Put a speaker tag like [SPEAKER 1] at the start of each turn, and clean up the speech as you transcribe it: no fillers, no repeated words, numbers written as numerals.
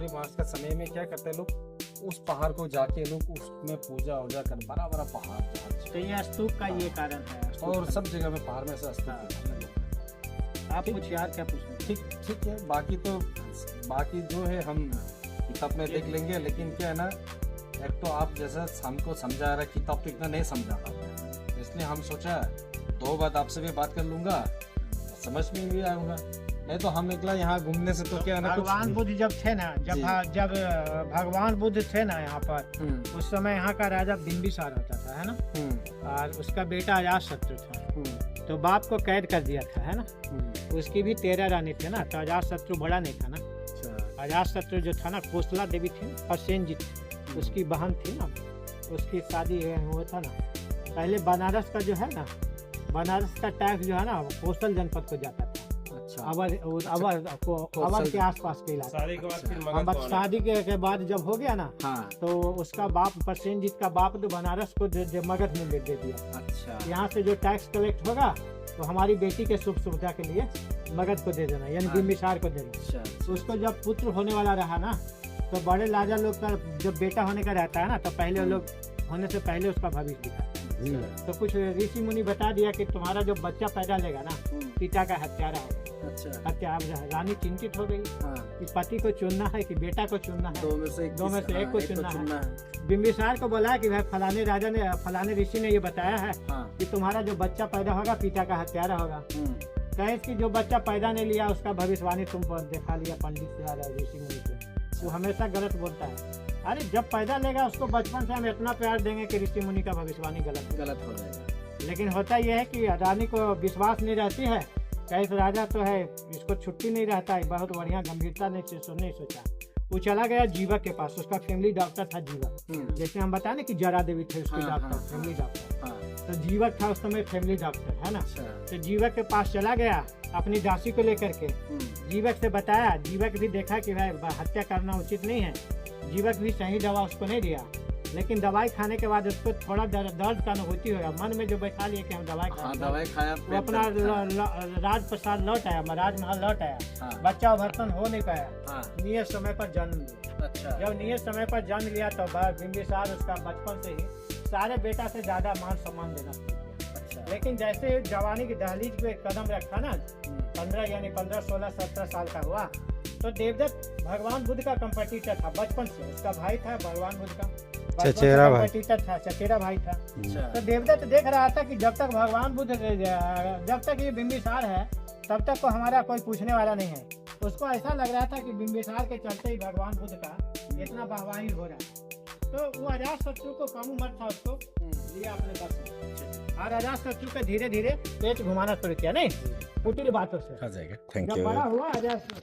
[SPEAKER 1] असली मार्च का समय में क्या करते हैं लोग, उस पहाड़ को जाके लोग उसमें पूजा वूजा कर, बड़ा बड़ा पहाड़
[SPEAKER 2] तो ये स्तूप का ये कारण है,
[SPEAKER 1] और सब जगह में पहाड़ में से स्तूप।
[SPEAKER 2] आप कुछ यार क्या पूछना?
[SPEAKER 1] ठीक है, बाकी जो है हम किताब में देख लेंगे, लेकिन क्या है ना, एक तो आप जैसा हमको समझा रहा, किताब तो इतना नहीं समझा पाता, इसलिए हम सोचा 2 बात आपसे भी बात कर लूंगा, समझ में भी आऊंगा। नहीं तो हम निकला यहाँ घूमने से तो क्या है ना,
[SPEAKER 2] भगवान बुद्ध जब थे ना, जब भगवान बुद्ध थे ना यहाँ पर, उस समय यहाँ का राजा बिंबिसार होता था, है ना, और उसका बेटा अजातशत्रु था, तो बाप को कैद कर दिया था, है ना। उसकी भी 13 रानी थे ना, तो अजातशत्रु बड़ा नहीं था ना। अजातशत्रु जो था ना, कोसला देवी थी, और सेनजीत उसकी बहन थी ना, उसकी शादी हुआ था ना। पहले बनारस का जो है ना, बनारस का टैक्स जो है ना, कोसल जनपद को जाता था। अवध के आसपास के इलाके। शादी के बाद जब हो गया ना, तो उसका बाप परसेनजीत का बाप तो बनारस को मगध में दे दिया। अच्छा। यहाँ से जो टैक्स कलेक्ट होगा तो हमारी बेटी के सुख सुविधा के लिए मगध को दे देना, यानी बिंबिसार को दे देना। तो उसको जब पुत्र होने वाला रहा ना, तो बड़े राजा लोग का जब बेटा होने का रहता है ना, तो पहले लोग होने से पहले उसका भविष्य दिखाते हैं। तो कुछ ऋषि मुनि बता दिया कि तुम्हारा जो बच्चा पैदा लेगा ना, पिता का हत्यारा है। अच्छा। हत्या। रानी चिंतित हो गई कि पति को चुनना है कि बेटा को चुनना है, दो में से एक को चुनना है। बिंबिसार को बोला कि भाई फलाने ऋषि ने ये बताया है कि तुम्हारा जो बच्चा पैदा होगा पिता का हत्यारा होगा। कहे कि जो बच्चा पैदा नहीं लिया उसका भविष्यवाणी तुम देखा लिया पंडित से, ऋषि मुनि से, वो हमेशा गलत बोलता है। अरे जब पैदा लेगा उसको बचपन से हम इतना प्यार देंगे कि ऋषि मुनि का भविष्यवाणी गलत हो जाएगा। लेकिन होता यह है कि रानी को विश्वास नहीं रहती है, कैसे राजा तो है, इसको छुट्टी नहीं रहता है। बहुत बढ़िया गंभीरता नहीं सोचा। वो चला गया जीवक के पास, उसका फैमिली डॉक्टर था जीवक। जैसे हम बताए ना कि जरा देवी थे उसकी डॉक्टर, फैमिली डॉक्टर, तो जीवक था उस समय फैमिली डॉक्टर, है ना। तो जीवक के पास चला गया अपनी दासी को लेकर के, जीवक से बताया। जीवक भी देखा कि भाई हत्या करना उचित नहीं है। जीवक भी सही दवा उसको नहीं दिया, लेकिन दवाई खाने के बाद उसको थोड़ा दर्द का अनुभूति हुआ। मन में जो बैठा लिया कि हम दवाई खाया, वो अपना राजप्रसाद लौट आया, राजमहल लौट आया। बच्चा बर्तन हो नहीं पाया, नियत समय पर जन्म लिया। अच्छा। जब नियत समय पर जन्म लिया तो बिंबिसार उसका बचपन से ही सारे बेटा से ज्यादा मान सम्मान देना शुरू किया। अच्छा। लेकिन जैसे जवानी की दहलीज पे कदम रखा ना, 15 16 17 साल का हुआ, तो देवदत्त भगवान बुद्ध का कंपटीटर था बचपन से। उसका भाई था भगवान बुद्ध का चचेरा भाई था। तो देवदत्त देख रहा था कि जब तक भगवान बुद्ध, जब तक ये बिंबिसार है तब तक को हमारा कोई पूछने वाला नहीं है। उसको ऐसा लग रहा था कि बिंबिसार के चलते ही भगवान बुद्ध का इतना वाहवाही हो रहा है। तो वो अजातशत्रु को कम उम्र था, उसको लिया अपने बस में, और अजातशत्रु का धीरे धीरे पेट घुमाना शुरू किया। नहीं कुटिल बातों से
[SPEAKER 3] जब
[SPEAKER 2] बड़ा हुआ अजातशत्रु